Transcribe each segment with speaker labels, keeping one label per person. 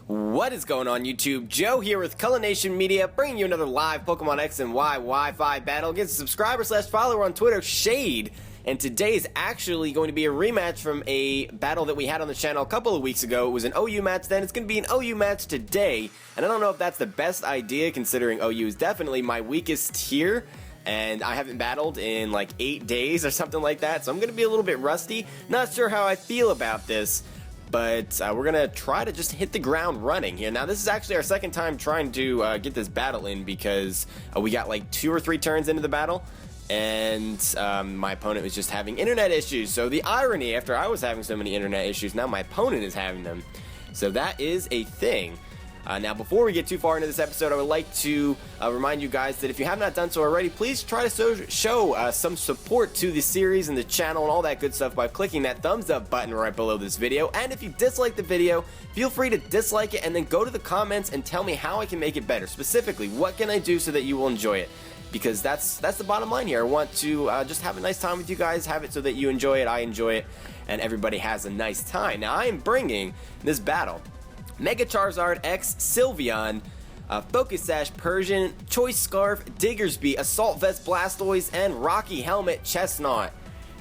Speaker 1: What is going on YouTube? Joe here with Culination Media, bringing you another live Pokemon X and Y Wi-Fi battle against a subscriber/follower on Twitter, Shade. And today is actually going to be a rematch from a battle that we had on the channel a couple of weeks ago. It was an OU match then, it's going to be an OU match today. And I don't know if that's the best idea, considering OU is definitely my weakest tier. And I haven't battled in like 8 days or something like that, so I'm going to be a little bit rusty. Not sure how I feel about this. But we're going to try to just hit the ground running here. Now, this is actually our second time trying to get this battle in because we got like 2 or 3 turns into the battle. And my opponent was just having internet issues. So the irony, after I was having so many internet issues, now my opponent is having them. So that is a thing. Now, before we get too far into this episode, I would like to remind you guys that if you have not done so already, please try to show some support to the series and the channel and all that good stuff by clicking that thumbs up button right below this video. And if you dislike the video, feel free to dislike it and then go to the comments and tell me how I can make it better. Specifically, what can I do so that you will enjoy it? Because that's the bottom line here. I want to just have a nice time with you guys, have it so that you enjoy it, I enjoy it, and everybody has a nice time. Now, I am bringing this battle Mega Charizard X Sylveon, Focus Sash Persian, Choice Scarf Diggersby, Assault Vest Blastoise, and Rocky Helmet Chesnaught.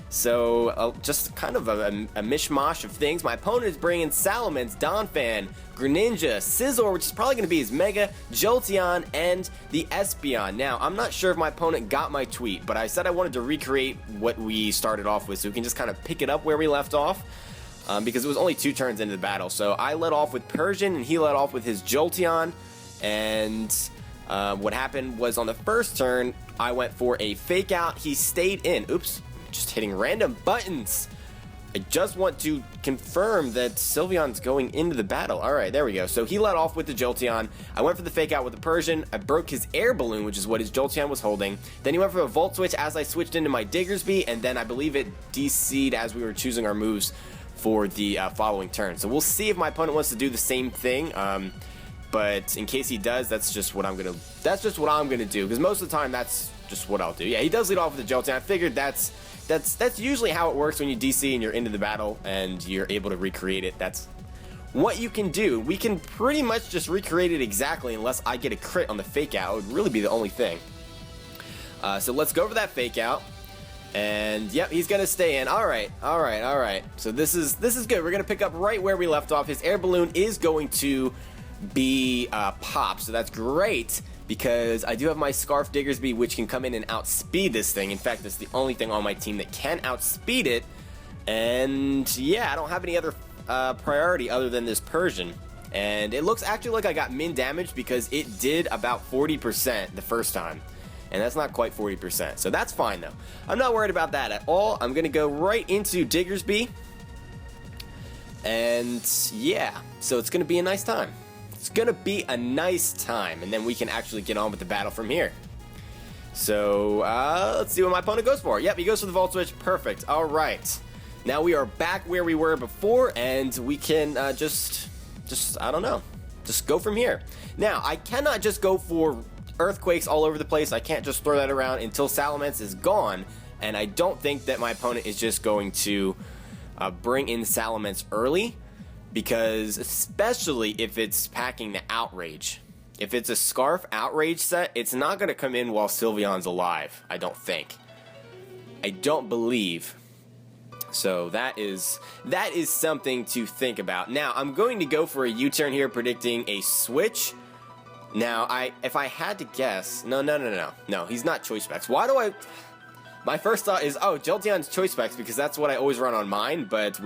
Speaker 1: So just kind of a mishmash of things. My opponent is bringing Salamence, Donphan, Greninja, Scizor, which is probably going to be his Mega, Jolteon, and the Espeon. Now, I'm not sure if my opponent got my tweet, but I said I wanted to recreate what we started off with so we can just kind of pick it up where we left off. Because it was only 2 turns into the battle. So I led off with Persian, and he led off with his Jolteon. And what happened was on the first turn, I went for a Fake Out. He stayed in. Oops, just hitting random buttons. I just want to confirm that Sylveon's going into the battle. All right, there we go. So he led off with the Jolteon. I went for the Fake Out with the Persian. I broke his Air Balloon, which is what his Jolteon was holding. Then he went for a Volt Switch as I switched into my Diggersby, and then I believe it DC'd as we were choosing our moves for the following turn. So we'll see if my opponent wants to do the same thing. But in case he does, that's just what I'm gonna do. Because most of the time, that's just what I'll do. Yeah, he does lead off with the Jolteon. I figured that's usually how it works when you DC and you're into the battle and you're able to recreate it. That's what you can do. We can pretty much just recreate it exactly unless I get a crit on the Fake Out. It would really be the only thing. So let's go for that Fake Out. And yep, he's gonna stay in. All right. So this is good. We're gonna pick up right where we left off. His Air Balloon is going to be pop, so that's great because I do have my Scarf Diggersby, which can come in and outspeed this thing. In fact, it's the only thing on my team that can outspeed it. And yeah, I don't have any other priority other than this Persian. And it looks actually like I got min damage because it did about 40% the first time. And that's not quite 40%, so that's fine though. I'm not worried about that at all. I'm gonna go right into Diggersby. And yeah, so it's gonna be a nice time. It's gonna be a nice time, and then we can actually get on with the battle from here. So, let's see what my opponent goes for. Yep, he goes for the Volt Switch, perfect, all right. Now we are back where we were before, and we can just, I don't know, just go from here. Now, I cannot just go for Earthquakes all over the place. I can't just throw that around until Salamence is gone, and I don't think that my opponent is just going to bring in Salamence early, because especially if it's packing the Outrage. If it's a Scarf Outrage set, it's not going to come in while Sylveon's alive, I don't think. I don't believe. So that is something to think about. Now, I'm going to go for a U-turn here, predicting a switch. Now, if I had to guess, no, he's not Choice Specs. My first thought is, oh, Jolteon's Choice Specs, because that's what I always run on mine, but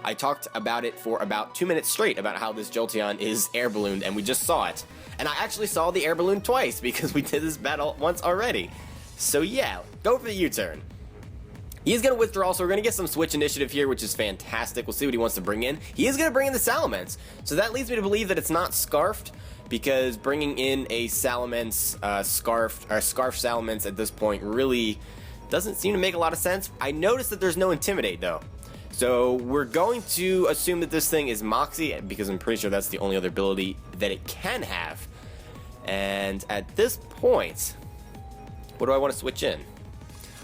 Speaker 1: I talked about it for about 2 minutes straight, about how this Jolteon is Air Ballooned, and we just saw it. And I actually saw the Air Balloon twice, because we did this battle once already. So yeah, go for the U-turn. He's going to withdraw, so we're going to get some switch initiative here, which is fantastic. We'll see what he wants to bring in. He is going to bring in the Salamence, so that leads me to believe that it's not Scarfed, because bringing in a Salamence Scarf Salamence at this point really doesn't seem to make a lot of sense. I noticed that there's no Intimidate though. So we're going to assume that this thing is Moxie, because I'm pretty sure that's the only other ability that it can have. And at this point, what do I want to switch in?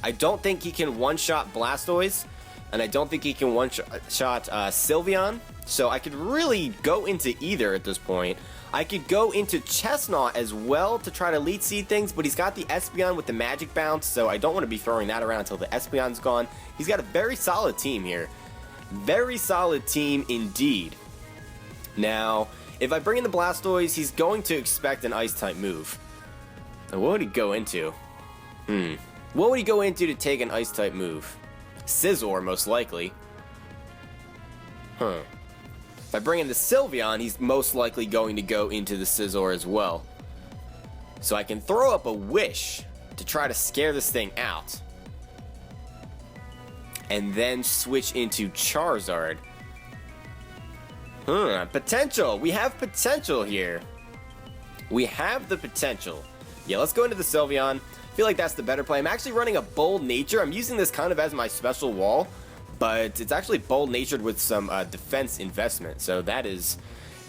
Speaker 1: I don't think he can one-shot Blastoise, and I don't think he can one-shot Sylveon, so I could really go into either at this point. I could go into Chesnaught as well to try to lead seed things, but he's got the Espeon with the Magic Bounce, so I don't want to be throwing that around until the Espeon's gone. He's got a very solid team here. Very solid team indeed. Now, if I bring in the Blastoise, he's going to expect an Ice-type move. Now, what would he go into? What would he go into to take an Ice-type move? Scizor, most likely. If I bring in the Sylveon, he's most likely going to go into the Scizor as well. So I can throw up a Wish to try to scare this thing out. And then switch into Charizard. Potential. We have potential here. We have the potential. Yeah, let's go into the Sylveon. I feel like that's the better play. I'm actually running a Bold Nature. I'm using this kind of as my special wall, but it's actually Bold Natured with some defense investment. So that is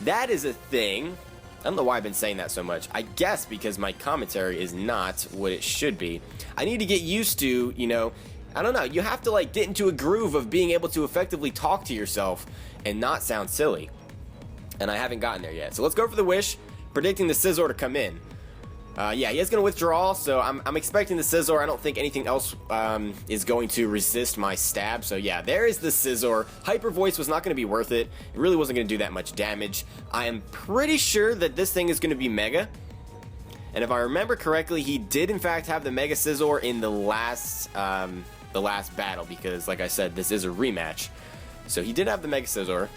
Speaker 1: a thing. I don't know why I've been saying that so much. I guess because my commentary is not what it should be. I need to get used to, you know, I don't know. You have to like get into a groove of being able to effectively talk to yourself and not sound silly. And I haven't gotten there yet. So let's go for the Wish, predicting the Scizor to come in. Yeah, he is going to withdraw, so I'm expecting the Scizor. I don't think anything else is going to resist my stab. So yeah, there is the Scizor. Hyper Voice was not going to be worth it. It really wasn't going to do that much damage. I am pretty sure that this thing is going to be Mega. And if I remember correctly, he did in fact have the Mega Scizor in the last battle, because like I said, this is a rematch. So he did have the Mega Scizor.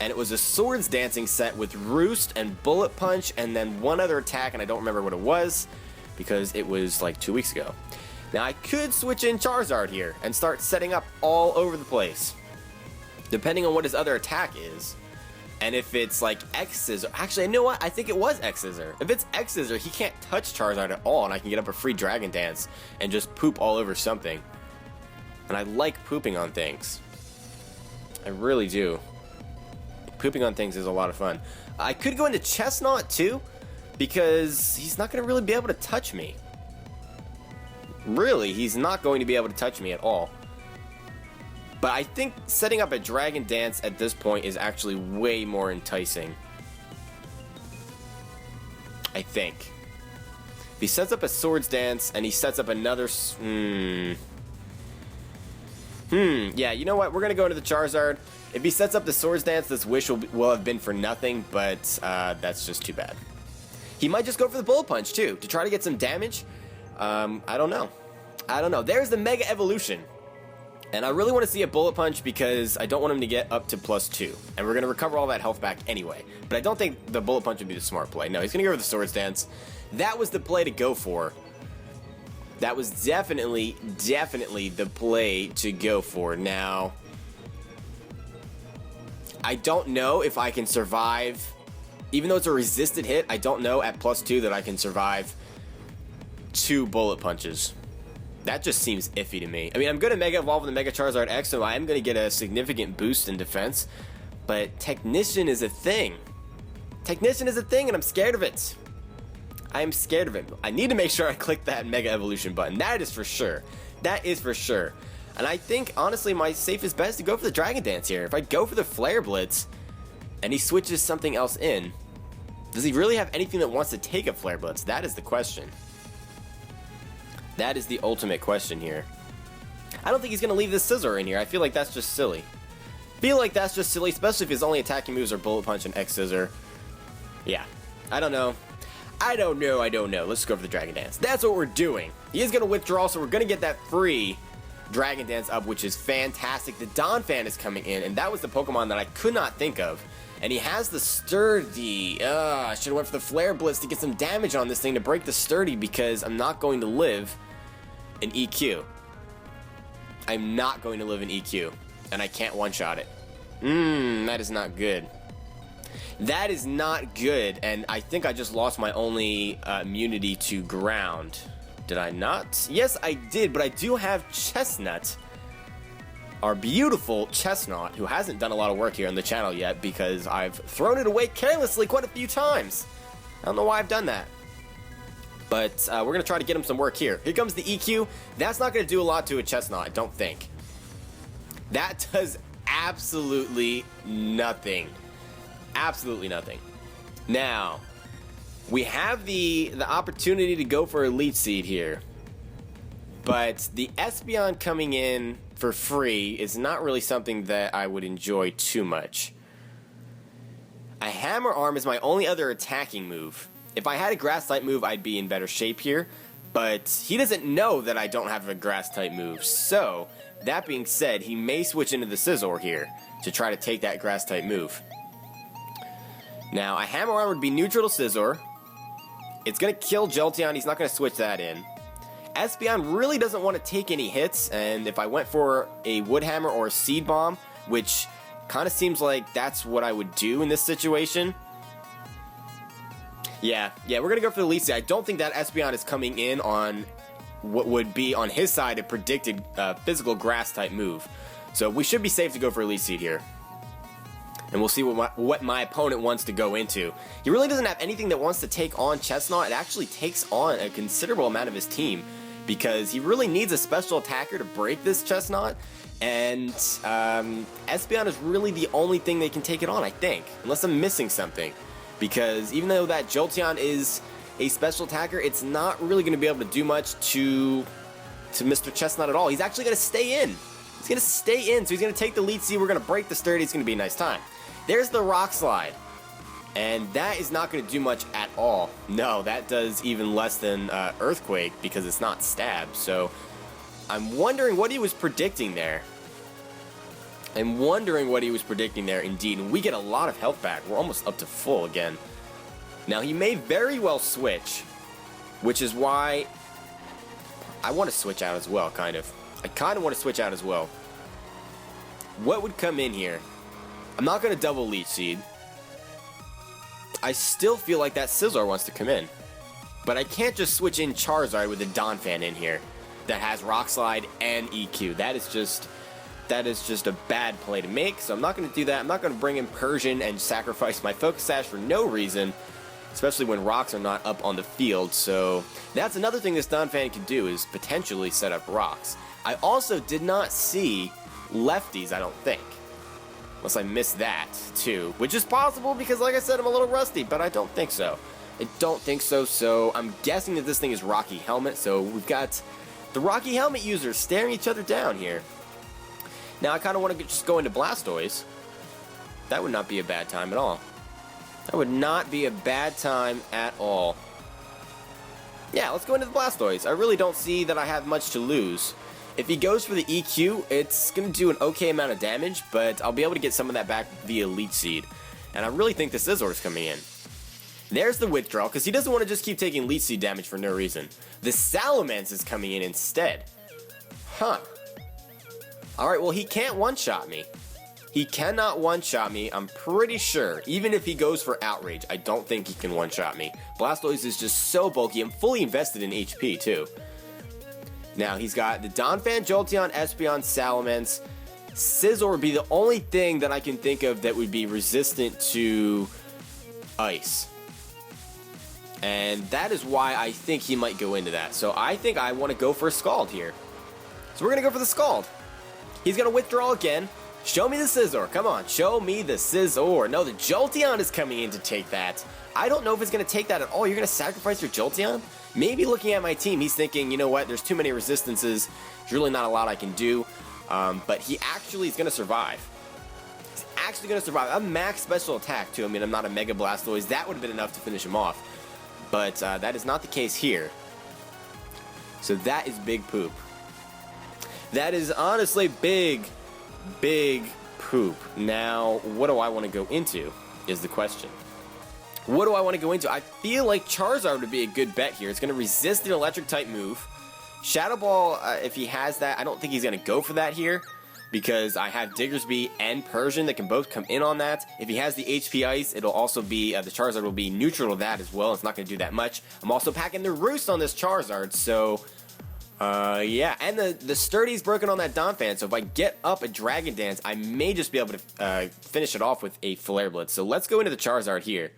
Speaker 1: And it was a Swords Dancing set with Roost and Bullet Punch and then one other attack, and I don't remember what it was because it was like 2 weeks ago. Now I could switch in Charizard here and start setting up all over the place, depending on what his other attack is. And if it's like X Scizor, actually, you know what? I think it was X Scizor. If it's X Scizor, he can't touch Charizard at all, and I can get up a free Dragon Dance and just poop all over something. And I like pooping on things. I really do. Pooping on things is a lot of fun. I could go into Chesnaught too, because he's not going to really be able to touch me. Really, he's not going to be able to touch me at all. But I think setting up a Dragon Dance at this point is actually way more enticing. I think. If he sets up a Swords Dance and he sets up another... Yeah, you know what? We're going to go into the Charizard. If he sets up the Swords Dance, this Wish will have been for nothing, but that's just too bad. He might just go for the Bullet Punch, too, to try to get some damage. I don't know. I don't know. There's the Mega Evolution. And I really want to see a Bullet Punch because I don't want him to get up to +2. And we're going to recover all that health back anyway. But I don't think the Bullet Punch would be the smart play. No, he's going to go for the Swords Dance. That was the play to go for. That was definitely the play to go for. Now, I don't know if I can survive, even though it's a resisted hit, I don't know at +2 that I can survive 2 Bullet Punches. That just seems iffy to me. I mean, I'm going to Mega Evolve with the Mega Charizard X, so I am going to get a significant boost in defense, but Technician is a thing. Technician is a thing, and I'm scared of it. I am scared of it. I need to make sure I click that Mega Evolution button. That is for sure. That is for sure. And I think, honestly, my safest bet is to go for the Dragon Dance here. If I go for the Flare Blitz, and he switches something else in, does he really have anything that wants to take a Flare Blitz? That is the question. That is the ultimate question here. I don't think he's going to leave this Scizor in here. I feel like that's just silly. Especially if his only attacking moves are Bullet Punch and X Scizor. Yeah. I don't know. Let's go for the Dragon Dance. That's what we're doing. He is going to withdraw, so we're going to get that free Dragon Dance up, which is fantastic. The Donphan is coming in, and that was the Pokemon that I could not think of. And he has the Sturdy. I should have went for the Flare Blitz to get some damage on this thing to break the Sturdy, because I'm not going to live in EQ. I'm not going to live in EQ, and I can't one-shot it. That is not good. That is not good, and I think I just lost my only immunity to ground. Did I not? Yes, I did, but I do have Chesnaught. Our beautiful Chesnaught, who hasn't done a lot of work here on the channel yet because I've thrown it away carelessly quite a few times. I don't know why I've done that. But we're going to try to get him some work here. Here comes the EQ. That's not going to do a lot to a Chesnaught, I don't think. That does absolutely nothing. Absolutely nothing. Now, we have the opportunity to go for a Leech Seed here. But the Espeon coming in for free is not really something that I would enjoy too much. A Hammer Arm is my only other attacking move. If I had a Grass type move, I'd be in better shape here. But he doesn't know that I don't have a Grass type move. So, that being said, he may switch into the Scizor here to try to take that Grass type move. Now, a Hammer Arm would be neutral to Scizor. It's going to kill Jolteon. He's not going to switch that in. Espeon really doesn't want to take any hits, and if I went for a Wood Hammer or a Seed Bomb, which kind of seems like that's what I would do in this situation. Yeah, we're going to go for the Leech Seed. I don't think that Espeon is coming in on what would be on his side a predicted physical Grass type move. So we should be safe to go for a Leech Seed here. And we'll see what my opponent wants to go into. He really doesn't have anything that wants to take on Chesnaught. It actually takes on a considerable amount of his team, because he really needs a special attacker to break this Chesnaught, and Espeon is really the only thing that can take it on, I think, unless I'm missing something, because even though that Jolteon is a special attacker, it's not really going to be able to do much to Mr. Chesnaught at all. He's actually going to stay in. He's going to stay in, so he's going to take the Leech Seed. We're going to break the Sturdy. It's going to be a nice time. There's the Rock Slide. And that is not going to do much at all. No, that does even less than Earthquake because it's not Stab. So I'm wondering what he was predicting there. I'm wondering what he was predicting there indeed. And we get a lot of health back. We're almost up to full again. Now he may very well switch, which is why I want to switch out as well, kind of. I kind of want to switch out as well. What would come in here? I'm not going to double Leech Seed. I still feel like that Scizor wants to come in. But I can't just switch in Charizard with a Donphan in here that has Rock Slide and EQ. That is just a bad play to make, so I'm not going to do that. I'm not going to bring in Persian and sacrifice my Focus Sash for no reason, especially when rocks are not up on the field. So that's another thing this Donphan can do, is potentially set up rocks. I also did not see lefties, I don't think. Unless I missed that, too. Which is possible because, like I said, I'm a little rusty, but I don't think so. I don't think so, so I'm guessing that this thing is Rocky Helmet. So we've got the Rocky Helmet users staring each other down here. Now I kind of want to just go into Blastoise. That would not be a bad time at all. That would not be a bad time at all. Yeah, let's go into the Blastoise. I really don't see that I have much to lose. If he goes for the EQ, it's going to do an okay amount of damage, but I'll be able to get some of that back via Leech Seed. And I really think the Scizor is coming in. There's the withdrawal, because he doesn't want to just keep taking Leech Seed damage for no reason. The Salamence is coming in instead. Huh. Alright, well, he can't one-shot me. He cannot one-shot me, I'm pretty sure. Even if he goes for Outrage, I don't think he can one-shot me. Blastoise is just so bulky. I'm fully invested in HP, too. Now, he's got the Donphan, Jolteon, Espeon, Salamence. Scizor would be the only thing that I can think of that would be resistant to Ice. And that is why I think he might go into that. So I think I want to go for a Scald here. So we're going to go for the Scald. He's going to withdraw again. Show me the Scizor. Come on, show me the Scizor. No, the Jolteon is coming in to take that. I don't know if it's going to take that at all. You're going to sacrifice your Jolteon? Maybe looking at my team, he's thinking, you know what, there's too many resistances. There's really not a lot I can do. But he actually is going to survive. He's actually going to survive. I'm max special attack, too. I mean, I'm not a Mega Blastoise. That would have been enough to finish him off. But that is not the case here. So that is big poop. That is honestly big poop. Now, what do I want to go into is the question. What do I want to go into? I feel like Charizard would be a good bet here. It's going to resist an electric type move. Shadow Ball, if he has that, I don't think he's going to go for that here, because I have Diggersby and Persian that can both come in on that. If he has the HP Ice, it'll also be, the Charizard will be neutral to that as well. It's not going to do that much. I'm also packing the Roost on this Charizard, so yeah. And the Sturdy's broken on that Donphan, so if I get up a Dragon Dance, I may just be able to finish it off with a Flare Blitz. So let's go into the Charizard here.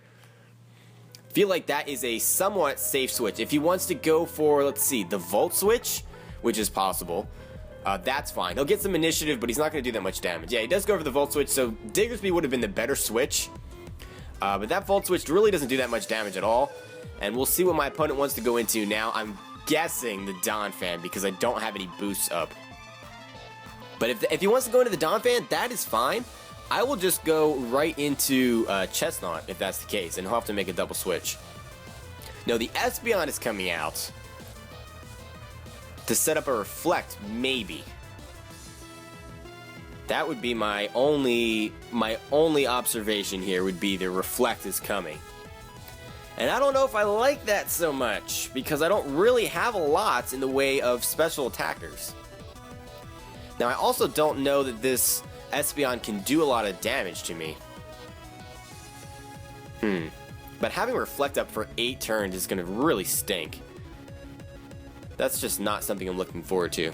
Speaker 1: Feel like that is a somewhat safe switch. If he wants to go for, let's see, the Volt switch, which is possible, that's fine. He'll get some initiative, but he's not going to do that much damage. Yeah, he does go for the Volt switch, so Diggersby would have been the better switch. But that Volt switch really doesn't do that much damage at all. And we'll see what my opponent wants to go into now. I'm guessing the Donphan because I don't have any boosts up. But if he wants to go into the Donphan, that is fine. I will just go right into Chesnaught if that's the case, and he'll have to make a double switch. No, the Espeon is coming out to set up a Reflect, maybe. That would be my only observation here would be the Reflect is coming. And I don't know if I like that so much, because I don't really have a lot in the way of special attackers. Now, I also don't know that this Espeon can do a lot of damage to me. But having Reflect up for 8 turns is going to really stink. That's just not something I'm looking forward to.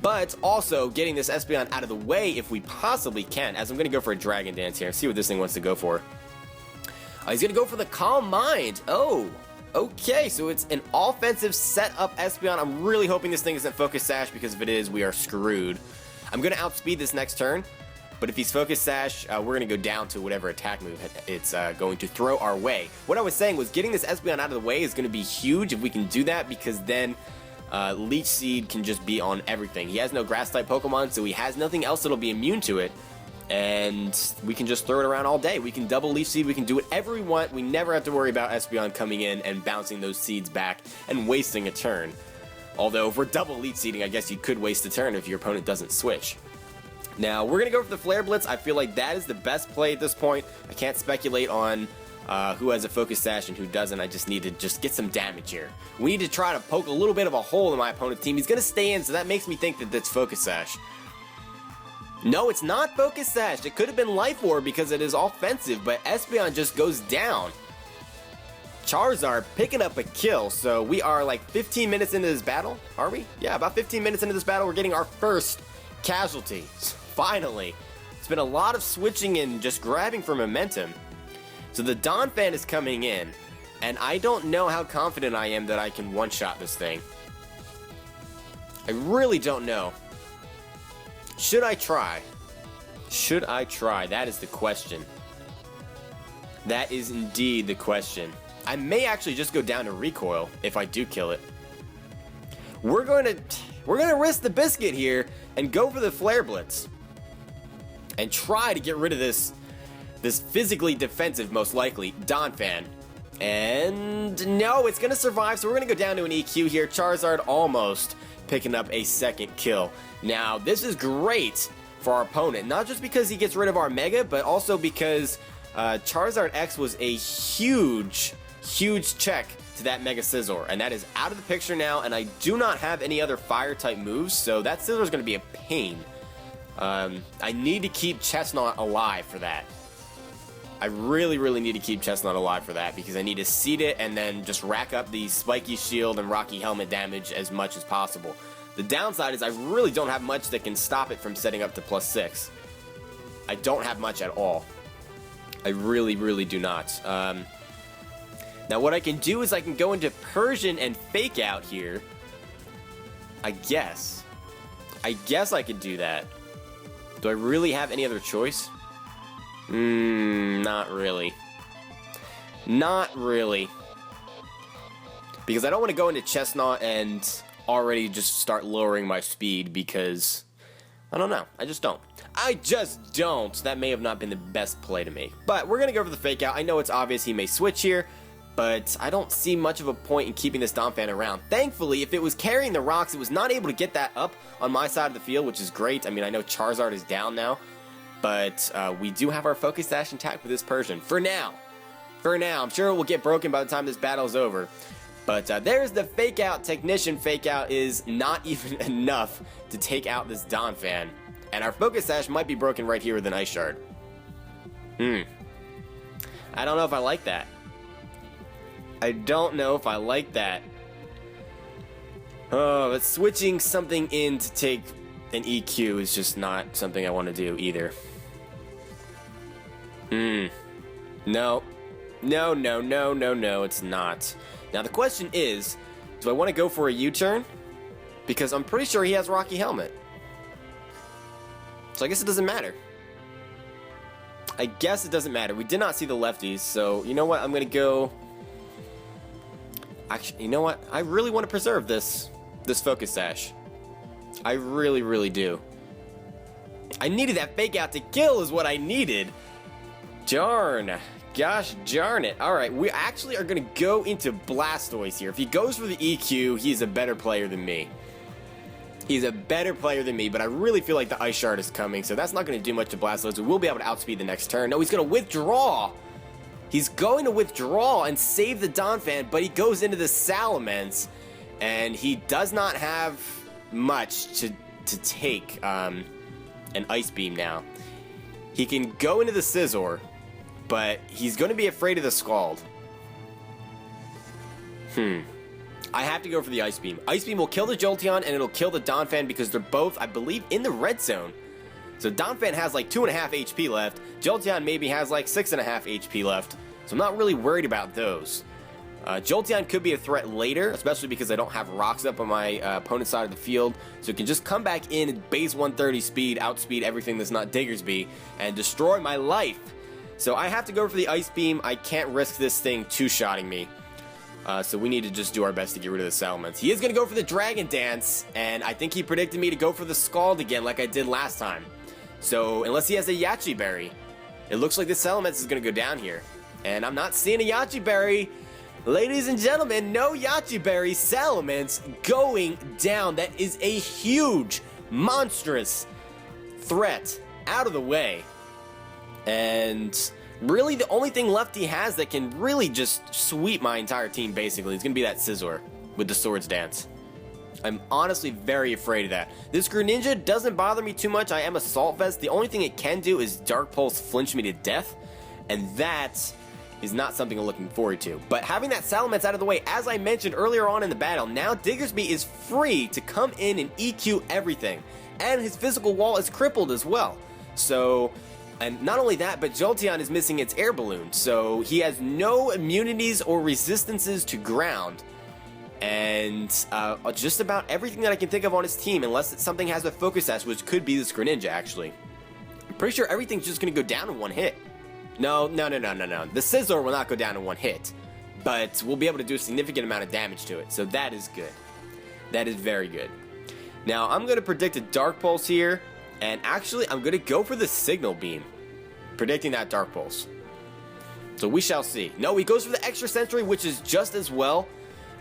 Speaker 1: But also getting this Espeon out of the way if we possibly can, as I'm going to go for a Dragon Dance here and see what this thing wants to go for. He's going to go for the Calm Mind. Oh, okay, so it's an offensive set-up Espeon. I'm really hoping this thing isn't Focus Sash, because if it is, we are screwed. I'm going to outspeed this next turn, but if he's Focus Sash, we're going to go down to whatever attack move it's going to throw our way. What I was saying was getting this Espeon out of the way is going to be huge if we can do that, because then Leech Seed can just be on everything. He has no Grass-type Pokemon, so he has nothing else that'll be immune to it, and we can just throw it around all day. We can double Leech Seed, we can do whatever we want. We never have to worry about Espeon coming in and bouncing those seeds back and wasting a turn. Although, if we're double Leech Seeding, I guess you could waste a turn if your opponent doesn't switch. Now, we're going to go for the Flare Blitz. I feel like that is the best play at this point. I can't speculate on who has a Focus Sash and who doesn't. I just need to get some damage here. We need to try to poke a little bit of a hole in my opponent's team. He's going to stay in, so that makes me think that that's Focus Sash. No, it's not Focus Sash. It could have been Life Orb because it is offensive, but Espeon just goes down. Charizard picking up a kill, so we are like 15 minutes into this battle, are we? Yeah, about 15 minutes into this battle, we're getting our first casualty. Finally. It's been a lot of switching and just grabbing for momentum. So the Donphan is coming in, and I don't know how confident I am that I can one-shot this thing. I really don't know. Should I try? Should I try? That is the question. That is indeed the question. I may actually just go down to Recoil if I do kill it. We're gonna risk the biscuit here and go for the Flare Blitz and try to get rid of this physically defensive, most likely, Donphan. And no, it's gonna survive, so we're gonna go down to an EQ here. Charizard almost picking up a second kill. Now, this is great for our opponent, not just because he gets rid of our Mega, but also because Charizard X was a huge check to that Mega Scizor, and that is out of the picture now, and I do not have any other Fire-type moves, so that Scizor is going to be a pain. I need to keep Chesnaught alive for that. I really need to keep Chesnaught alive for that, because I need to seed it and then just rack up the Spiky Shield and Rocky Helmet damage as much as possible. The downside is I really don't have much that can stop it from setting up to +6. I don't have much at all. I really do not. Now what I can do is I can go into Persian and Fake Out here. I guess I could do that. Do I really have any other choice? Not really. Not really. Because I don't want to go into Chesnaught and already just start lowering my speed, because I don't know. I just don't. That may have not been the best play to make. But we're going to go for the Fake Out. I know it's obvious he may switch here, but I don't see much of a point in keeping this Donphan around. Thankfully, if it was carrying the rocks, it was not able to get that up on my side of the field, which is great. I mean, I know Charizard is down now, but we do have our Focus Sash intact with this Persian. For now. I'm sure it will get broken by the time this battle is over. But there's the Fake Out. Technician Fake Out is not even enough to take out this Donphan. And our Focus Sash might be broken right here with an Ice Shard. I don't know if I like that. Oh, but switching something in to take an EQ is just not something I want to do either. No, No, no, no, no, no, it's not. Now the question is, do I want to go for a U-turn? Because I'm pretty sure he has Rocky Helmet. So I guess it doesn't matter. I guess it doesn't matter. We did not see the lefties, so you know what? I'm going to go... Actually, you know what? I really want to preserve this Focus Sash. I really, really do. I needed that fake out to kill is what I needed. Darn. Gosh darn it. Alright, we actually are going to go into Blastoise here. If he goes for the EQ, he's a better player than me. He's a better player than me, but I really feel like the Ice Shard is coming, so that's not going to do much to Blastoise. We will be able to outspeed the next turn. No, he's going to withdraw. He's going to withdraw and save the Donphan, but he goes into the Salamence, and he does not have much to take an Ice Beam now. He can go into the Scizor, but he's going to be afraid of the Scald. I have to go for the Ice Beam. Ice Beam will kill the Jolteon, and it'll kill the Donphan because they're both, I believe, in the red zone. So Donphan has like 2.5 HP left. Jolteon maybe has like 6.5 HP left. So I'm not really worried about those. Jolteon could be a threat later, especially because I don't have rocks up on my opponent's side of the field. So it can just come back in at base 130 speed, outspeed everything that's not Diggersby, and destroy my life. So I have to go for the Ice Beam. I can't risk this thing two-shotting me. So we need to just do our best to get rid of the Salamence. He is going to go for the Dragon Dance, and I think he predicted me to go for the Scald again like I did last time. So unless he has a Yachi Berry, it looks like the Salamence is going to go down here. And I'm not seeing a Yachi Berry. Ladies and gentlemen, no Yachi Berry. Salamence going down. That is a huge, monstrous threat out of the way. And really the only thing left he has that can really just sweep my entire team basically is going to be that Scizor with the Swords Dance. I'm honestly very afraid of that. This Greninja doesn't bother me too much. I am Assault Vest. The only thing it can do is Dark Pulse flinch me to death, and that is not something I'm looking forward to. But having that Salamence out of the way, as I mentioned earlier on in the battle, now Diggersby is free to come in and EQ everything. And his physical wall is crippled as well. So, and not only that, but Jolteon is missing its air balloon. So he has no immunities or resistances to ground. And just about everything that I can think of on his team, unless something has a Focus Sash, which could be this Greninja actually. I'm pretty sure everything's just going to go down in one hit. No. The Scizor will not go down in one hit. But we'll be able to do a significant amount of damage to it. So that is good. That is very good. Now, I'm going to predict a Dark Pulse here. And actually, I'm going to go for the Signal Beam. Predicting that Dark Pulse. So we shall see. No, he goes for the Extra Sensory, which is just as well.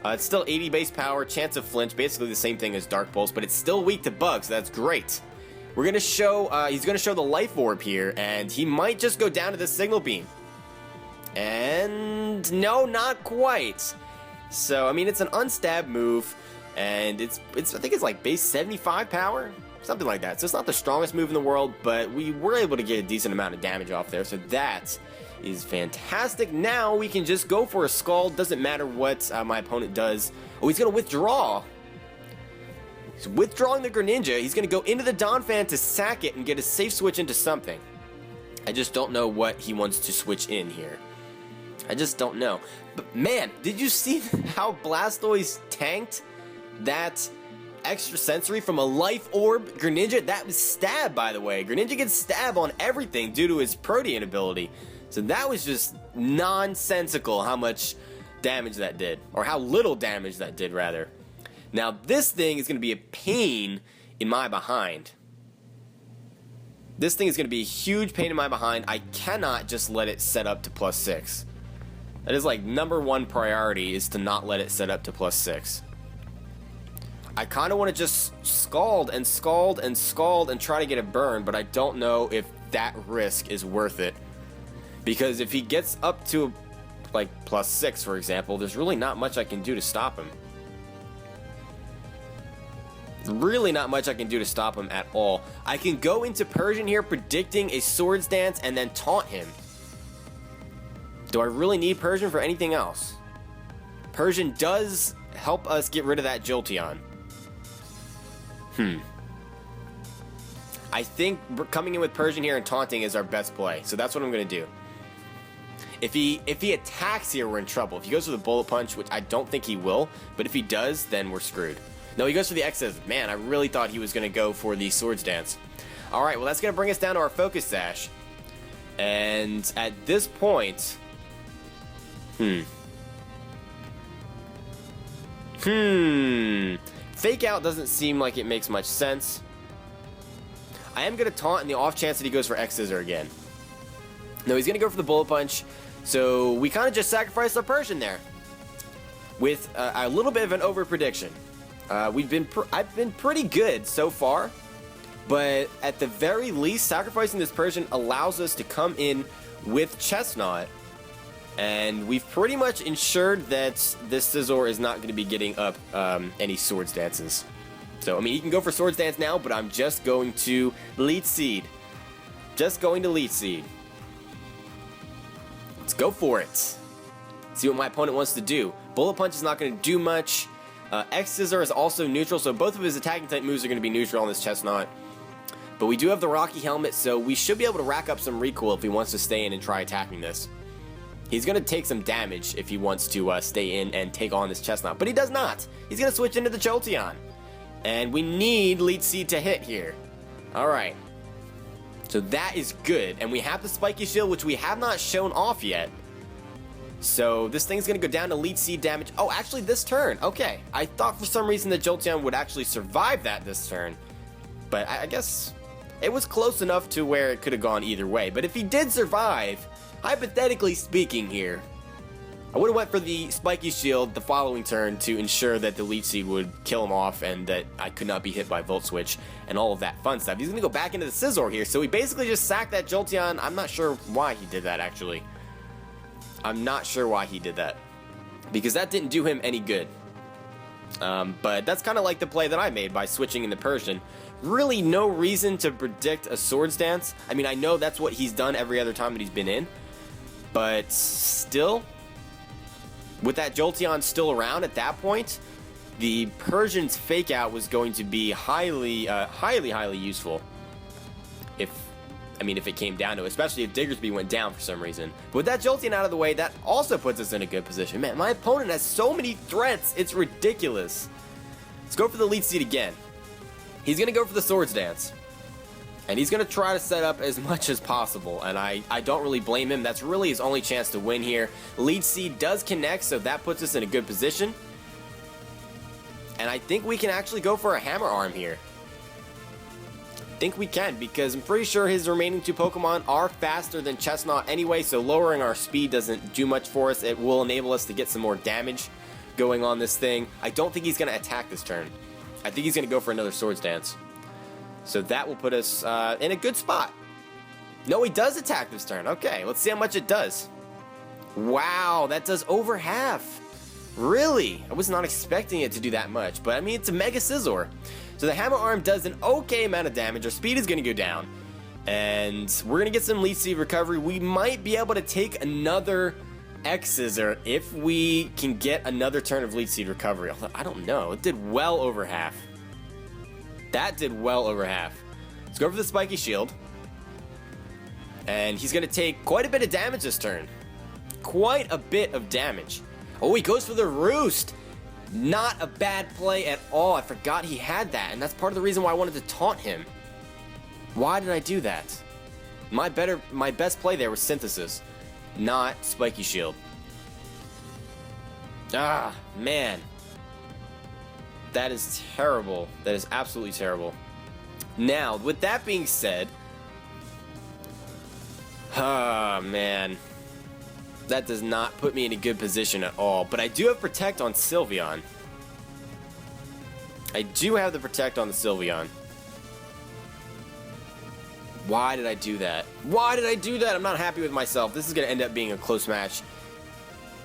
Speaker 1: It's still 80 base power, chance of flinch, basically the same thing as Dark Pulse, but it's still weak to bugs, so that's great. We're going to show, he's going to show the Life Orb here, and he might just go down to the Signal Beam. And no, not quite. So, I mean, it's an unstab move, and it's I think it's like base 75 power, something like that. So it's not the strongest move in the world, but we were able to get a decent amount of damage off there, so that is fantastic. Now we can just go for a Scald. Doesn't matter what my opponent does. Oh, he's going to withdraw. He's withdrawing the Greninja. He's going to go into the Donphan to sack it and get a safe switch into something. I just don't know what he wants to switch in here. I just don't know. But man, did you see how Blastoise tanked that Extra Sensory from a Life Orb Greninja? That was stab, by the way. Greninja gets stab on everything due to his Protean ability. So that was just nonsensical how much damage that did. Or how little damage that did, rather. Now, this thing is going to be a pain in my behind. This thing is going to be a huge pain in my behind. I cannot just let it set up to +6. That is like #1 priority, is to not let it set up to +6. I kind of want to just Scald and Scald and Scald and try to get a burn, but I don't know if that risk is worth it. Because if he gets up to like +6, for example, there's really not much I can do to stop him. Really not much I can do to stop him at all. I can go into Persian here, predicting a Swords Dance, and then taunt him. Do I really need Persian for anything else? Persian does help us get rid of that Jolteon. I think coming in with Persian here and taunting is our best play, so that's what I'm going to do. If he attacks here, we're in trouble. If he goes for the Bullet Punch, which I don't think he will, but if he does, then we're screwed. No, he goes for the X Scissor. Man, I really thought he was going to go for the Swords Dance. Alright, well that's going to bring us down to our Focus Sash. And at this point... Fake Out doesn't seem like it makes much sense. I am going to taunt in the off chance that he goes for X Scissor again. No, he's going to go for the Bullet Punch. So we kind of just sacrificed our Persian there. With a little bit of an over prediction. I've been pretty good so far. But at the very least, sacrificing this Persian allows us to come in with Chesnaught. And we've pretty much ensured that this Scizor is not going to be getting up any Swords Dances. So, I mean, he can go for Swords Dance now, but I'm just going to Leech Seed. Just going to Leech Seed. Let's go for it. See what my opponent wants to do. Bullet Punch is not going to do much. X Scissor is also neutral, so both of his attacking type moves are going to be neutral on this Chesnaught. But we do have the Rocky Helmet, so we should be able to rack up some recoil if he wants to stay in and try attacking this. He's going to take some damage if he wants to stay in and take on this Chesnaught, but he does not. He's going to switch into the Jolteon. And we need Leech Seed to hit here. Alright. So that is good. And we have the Spiky Shield, which we have not shown off yet. So this thing's going to go down to Leech Seed damage. Oh, actually this turn. Okay. I thought for some reason that Jolteon would actually survive that this turn. But I guess it was close enough to where it could have gone either way. But if he did survive, hypothetically speaking here, I would have went for the Spiky Shield the following turn to ensure that the Leech Seed would kill him off and that I could not be hit by Volt Switch and all of that fun stuff. He's going to go back into the Scizor here, so he basically just sacked that Jolteon. I'm not sure why he did that, actually. I'm not sure why he did that, because that didn't do him any good. But that's kind of like the play that I made by switching into Persian. Really no reason to predict a Swords Dance. I mean, I know that's what he's done every other time that he's been in, but still, with that Jolteon still around at that point, the Persian's Fake Out was going to be highly useful. If it came down to it, especially if Diggersby went down for some reason. But with that Jolteon out of the way, that also puts us in a good position. Man, my opponent has so many threats, it's ridiculous. Let's go for the Leech Seed again. He's going to go for the Swords Dance. And he's going to try to set up as much as possible, and I don't really blame him. That's really his only chance to win here. Leech Seed does connect, so that puts us in a good position. And I think we can actually go for a Hammer Arm here. I think we can, because I'm pretty sure his remaining two Pokemon are faster than Chesnaught anyway, so lowering our speed doesn't do much for us. It will enable us to get some more damage going on this thing. I don't think he's going to attack this turn. I think he's going to go for another Swords Dance. So that will put us in a good spot. No, he does attack this turn. Okay, let's see how much it does. Wow, that does over half. Really? I was not expecting it to do that much, but I mean, it's a Mega Scizor. So the Hammer Arm does an okay amount of damage. Our speed is going to go down. And we're going to get some Leech Seed recovery. We might be able to take another X Scissor if we can get another turn of Leech Seed recovery. Although, I don't know. It did well over half. That did well over half. Let's go for the Spiky Shield. And he's going to take quite a bit of damage this turn. Quite a bit of damage. Oh, he goes for the Roost. Not a bad play at all. I forgot he had that, and that's part of the reason why I wanted to taunt him. Why did I do that? My best play there was Synthesis, not Spiky Shield. Ah, man. That is terrible. That is absolutely terrible. Now, with that being said... Ah, man. That does not put me in a good position at all. But I do have Protect on Sylveon. I do have the Protect on the Sylveon. Why did I do that? Why did I do that? I'm not happy with myself. This is going to end up being a close match.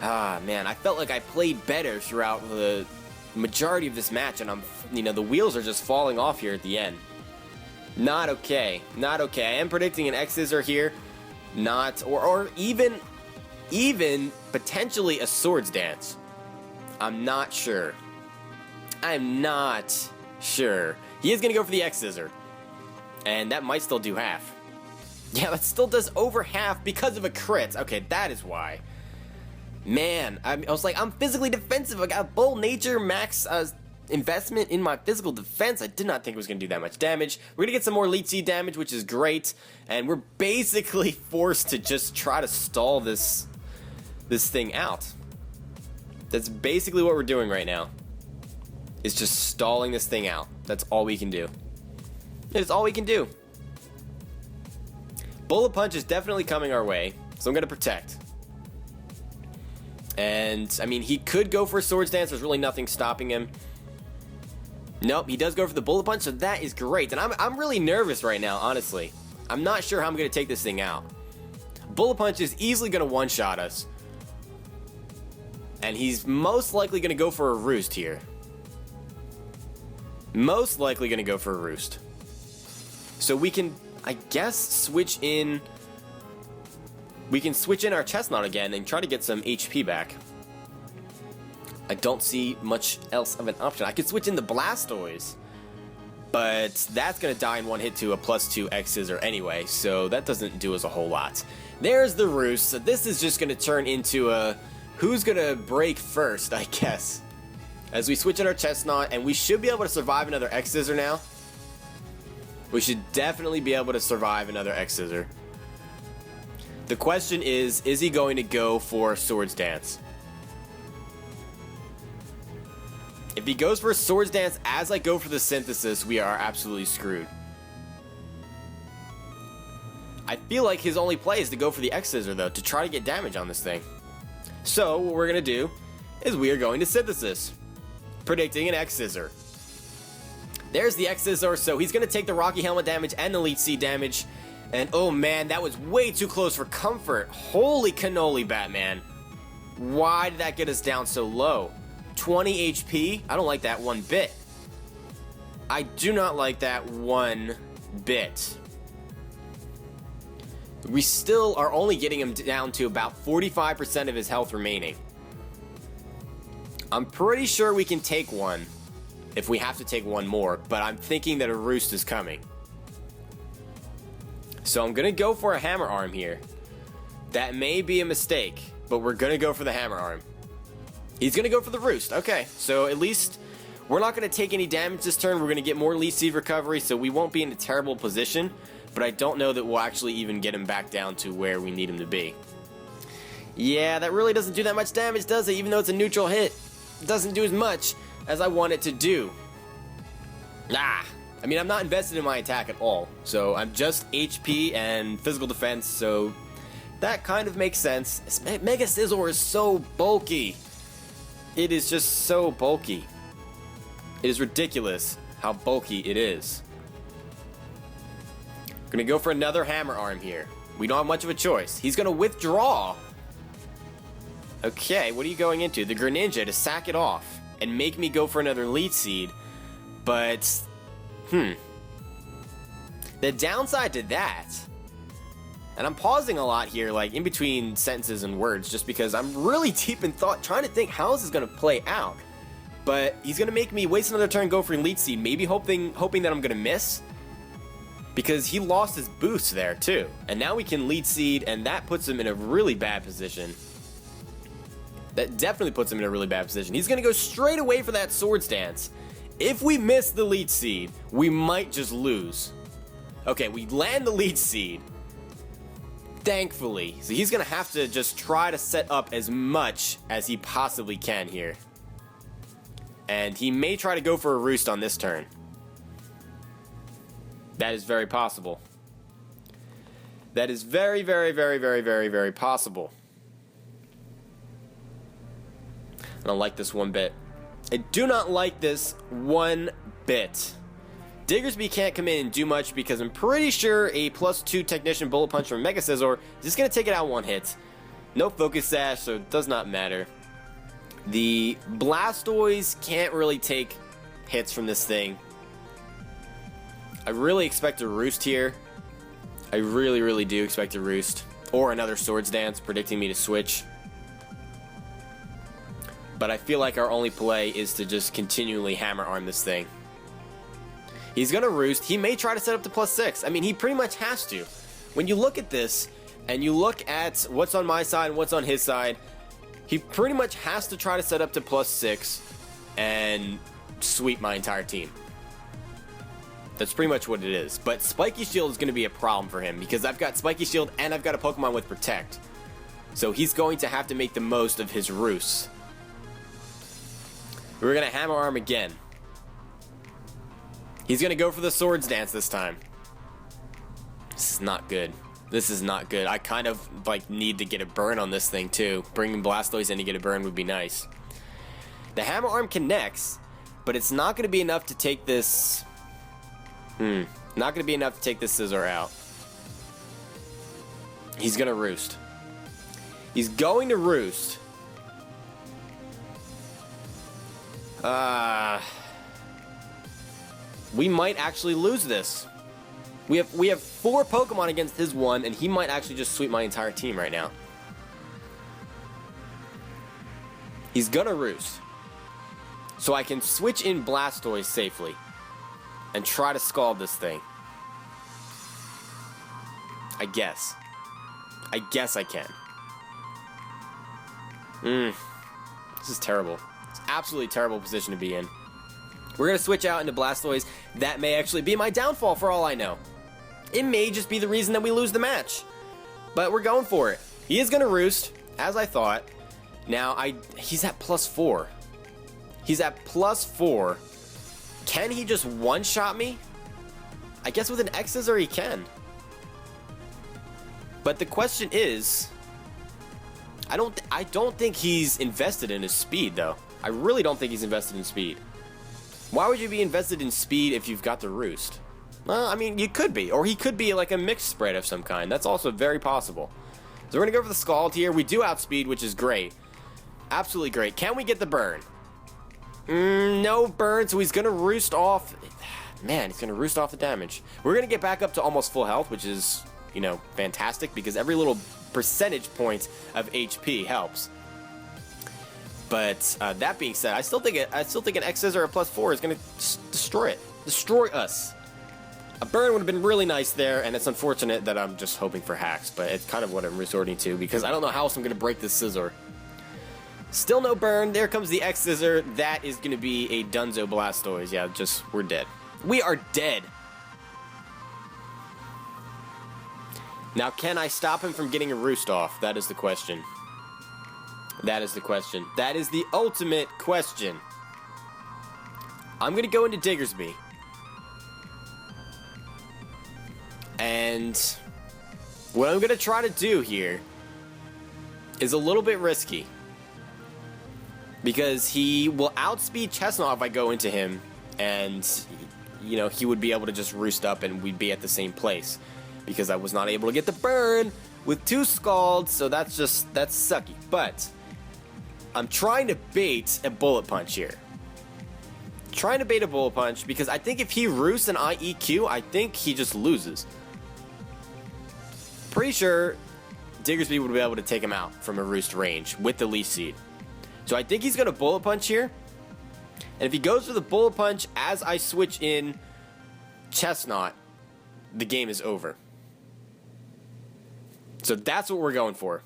Speaker 1: Ah, man. I felt like I played better throughout the majority of this match. And the wheels are just falling off here at the end. Not okay. Not okay. I am predicting an X Scissor here. Not, or even potentially a Swords Dance. I'm not sure. I'm not sure. He is going to go for the X Scissor. And that might still do half. Yeah, that still does over half because of a crit. Okay, that is why. Man, I was like, I'm physically defensive. I got Bull Nature max investment in my physical defense. I did not think it was going to do that much damage. We're going to get some more Leech Seed damage, which is great. And we're basically forced to just try to stall this thing out. That's basically what we're doing right now. Is just stalling this thing out. That's all we can do. It's all we can do. Bullet Punch is definitely coming our way, so I'm going to protect. And, I mean, he could go for a Swords Dance. There's really nothing stopping him. Nope, he does go for the Bullet Punch, so that is great. And I'm really nervous right now, honestly. I'm not sure how I'm going to take this thing out. Bullet Punch is easily going to one-shot us. And he's most likely going to go for a Roost here. Most likely going to go for a Roost. So we can, I guess, switch in... We can switch in our Chesnaught again and try to get some HP back. I don't see much else of an option. I could switch in the Blastoise, but that's going to die in one hit to a +2 X Scizor anyway, so that doesn't do us a whole lot. There's the Roost. So this is just going to turn into a who's going to break first, I guess. As we switch in our Chesnaught, and we should be able to survive another X Scizor now. We should definitely be able to survive another X Scizor. The question is he going to go for Swords Dance? If he goes for a Swords Dance as I go for the Synthesis, we are absolutely screwed. I feel like his only play is to go for the X Scizor, though, to try to get damage on this thing. So, what we're going to do is we are going to Synthesis, predicting an X Scizor. There's the X Scizor, so he's going to take the Rocky Helmet damage and the Leech Seed damage. And oh man, that was way too close for comfort. Holy cannoli, Batman. Why did that get us down so low? 20 HP? I don't like that one bit. I do not like that one bit. We still are only getting him down to about 45% of his health remaining. I'm pretty sure we can take one if we have to take one more, but I'm thinking that a Roost is coming. So I'm going to go for a Hammer Arm here. That may be a mistake, but we're going to go for the Hammer Arm. He's going to go for the Roost. Okay, so at least we're not going to take any damage this turn. We're going to get more Leech Seed recovery, so we won't be in a terrible position. But I don't know that we'll actually even get him back down to where we need him to be. Yeah, that really doesn't do that much damage, does it? Even though it's a neutral hit, it doesn't do as much as I want it to do. I mean, I'm not invested in my attack at all, so I'm just HP and physical defense, so that kind of makes sense. Mega Scizor is so bulky. It is just so bulky. It is ridiculous how bulky it is. Gonna go for another Hammer Arm here. We don't have much of a choice. He's gonna withdraw. Okay, what are you going into? The Greninja to sack it off and make me go for another Leech Seed, but... The downside to that, and I'm pausing a lot here, like in between sentences and words, just because I'm really deep in thought, trying to think how this is going to play out. But he's going to make me waste another turn, go for Leech Seed, maybe hoping that I'm going to miss, because he lost his boost there too. And now we can Leech Seed, and that puts him in a really bad position. That definitely puts him in a really bad position. He's going to go straight away for that Swords Dance. If we miss the Leech Seed, we might just lose. Okay, we land the Leech Seed. Thankfully. So he's going to have to just try to set up as much as he possibly can here. And he may try to go for a Roost on this turn. That is very possible. That is very, very, very, very, very, very possible. I don't like this one bit. I do not like this one bit. Diggersby can't come in and do much because I'm pretty sure a +2 Technician Bullet Punch from Mega Scizor is just going to take it out one hit. No Focus Sash, so it does not matter. The Blastoise can't really take hits from this thing. I really expect a Roost here. I really, really do expect a Roost. Or another Swords Dance, predicting me to switch. But I feel like our only play is to just continually Hammer Arm this thing. He's going to Roost. He may try to set up the +6. I mean, he pretty much has to. when you look at this, and you look at what's on my side and what's on his side, he pretty much has to try to set up to +6 and sweep my entire team. That's pretty much what it is. But Spiky Shield is going to be a problem for him because I've got Spiky Shield and I've got a Pokemon with Protect. So he's going to have to make the most of his roosts. We're going to Hammer Arm again. He's going to go for the Swords Dance this time. This is not good. This is not good. I kind of like need to get a burn on this thing too. Bringing Blastoise in to get a burn would be nice. The Hammer Arm connects, but it's not going to be enough to take this... Not going to be enough to take this Scizor out. He's going to Roost. He's going to Roost. We might actually lose this. We have 4 Pokemon against his 1, and he might actually just sweep my entire team right now. He's going to Roost. So I can switch in Blastoise safely and try to scald this thing. I guess I can. This is terrible. It's absolutely terrible position to be in. We're going to switch out into Blastoise. That may actually be my downfall for all I know. It may just be the reason that we lose the match. But we're going for it. He is going to Roost, as I thought. Now, he's at +4. He's at +4. Can he just one-shot me? I guess with an X-Scissor he can. But the question is, I don't think he's invested in his speed, though. I really don't think he's invested in speed. Why would you be invested in speed if you've got the Roost? Well, I mean, you could be. Or he could be like a mixed spread of some kind. That's also very possible. So we're going to go for the Scald here. We do outspeed, which is great. Absolutely great. Can we get the burn? No burn, so he's going to Roost off. Man, he's going to Roost off the damage. We're going to get back up to almost full health, which is, you know, fantastic because every little percentage point of HP helps. But that being said, I still think an X-Scissor at +4 is going to destroy us. A burn would have been really nice there, and it's unfortunate that I'm just hoping for hacks, but it's kind of what I'm resorting to because I don't know how else I'm going to break this Scizor. Still no burn. There comes the X-Scissor. That is going to be a Dunzo Blastoise. Yeah, we're dead. We are dead. Now, can I stop him from getting a Roost off? That is the question. That is the question. That is the ultimate question. I'm going to go into Diggersby. And what I'm going to try to do here is a little bit risky. Because he will outspeed Chesnaught if I go into him. And, you know, he would be able to just Roost up and we'd be at the same place. Because I was not able to get the burn with 2 Scalds. So that's sucky. But I'm trying to bait a Bullet Punch here. Trying to bait a Bullet Punch because I think if he Roosts an IEQ, I think he just loses. Pretty sure Diggersby would be able to take him out from a Roost range with the Leaf Seed. So I think he's going to Bullet Punch here. And if he goes for the Bullet Punch as I switch in Chesnaught, the game is over. So that's what we're going for.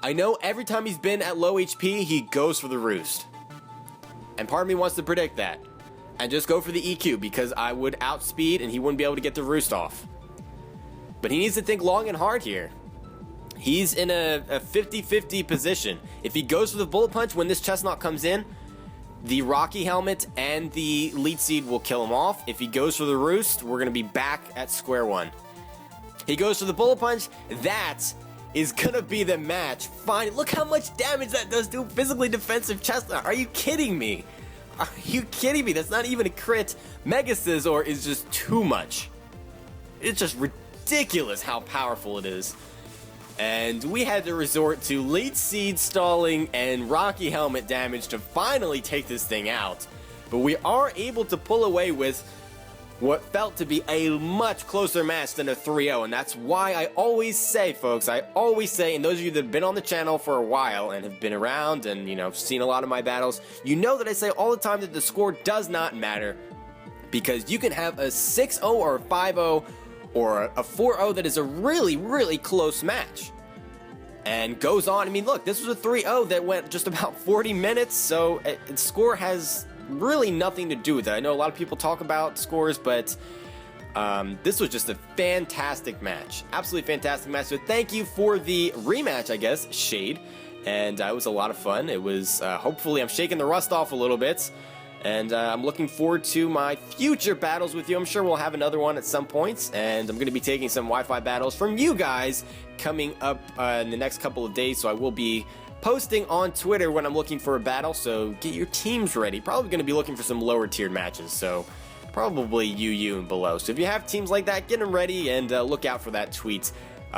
Speaker 1: I know every time he's been at low HP, he goes for the Roost. And part of me wants to predict that. And just go for the EQ because I would outspeed and he wouldn't be able to get the Roost off. But he needs to think long and hard here. He's in a 50-50 position. If he goes for the Bullet Punch when this Chesnaught comes in, the Rocky Helmet and the Leech Seed will kill him off. If he goes for the Roost, we're going to be back at square one. He goes for the Bullet Punch. That is going to be the match. Fine. Look how much damage that does to physically defensive Chesnaught. Are you kidding me? Are you kidding me? That's not even a crit. Mega Scizor is just too much. It's just ridiculous how powerful it is. And we had to resort to Leech Seed stalling and Rocky Helmet damage to finally take this thing out. But we are able to pull away with what felt to be a much closer match than a 3-0. And that's why I always say, folks, and those of you that have been on the channel for a while and have been around and, you know, seen a lot of my battles, you know that I say all the time that the score does not matter. Because you can have a 6-0 or a 5-0 or a 4-0 that is a really, really close match. And goes on. I mean, look, this was a 3-0 that went just about 40 minutes, so its score has really nothing to do with it. I know a lot of people talk about scores, but this was just a fantastic match. Absolutely fantastic match. So thank you for the rematch, I guess, Shade. And it was a lot of fun. It was, hopefully, I'm shaking the rust off a little bit. And I'm looking forward to my future battles with you. I'm sure we'll have another one at some points. And I'm going to be taking some Wi-Fi battles from you guys coming up in the next couple of days. So I will be posting on Twitter when I'm looking for a battle. So get your teams ready. Probably going to be looking for some lower tiered matches. So probably UU and below. So if you have teams like that, get them ready and look out for that tweet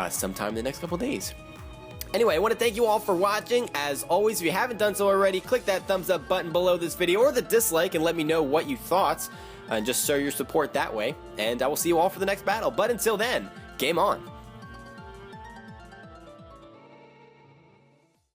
Speaker 1: sometime in the next couple of days. Anyway, I want to thank you all for watching. As always, if you haven't done so already, click that thumbs up button below this video or the dislike and let me know what you thought. And just show your support that way. And I will see you all for the next battle. But until then, game on.